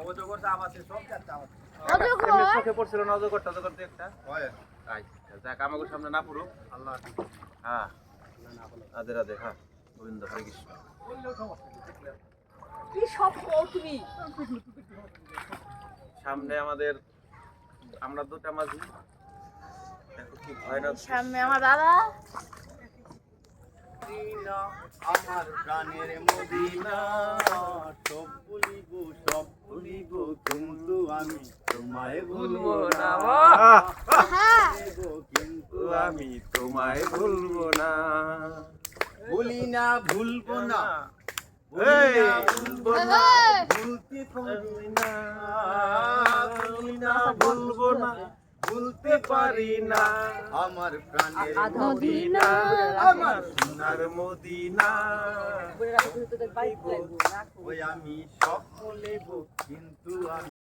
অজগর সাপ আছে, সব সাপ আছে। অজগর এমনি চোখে পড়ছিল না অজগর টজগর তো একটা? হয়। আচ্ছা, যাক আমাকে সামনে না পড়ুক। আল্লাহ হ্যাঁ, রাধে রাধে, হ্যাঁ, গোবিন্দ হরে কৃষ্ণ। বললেও সমস্যা নেই, দেখলে। কি সব কও তুমি? সামনে আমাদের আমরা দুটা মাঝি, দেখো কি ভয়ানক সামনে আমার বাবা। মদিনা, আমার প্রাণের মদিনা, সব ভুলিব কিন্তু আমি তোমায় ভুলবো না। কিন্তু আমি তোমায় ভুলবো না, ভুলি না, ভুলবো না, এই, ভুলবো না, ভুলতে পারি না, ভুলি না, ভুলবো না, ভুলতে পারি না। আমার প্রাণের মদিনা, আমার সোনার মদিনা, ওই আমি সব ভুলিব কিন্তু আমি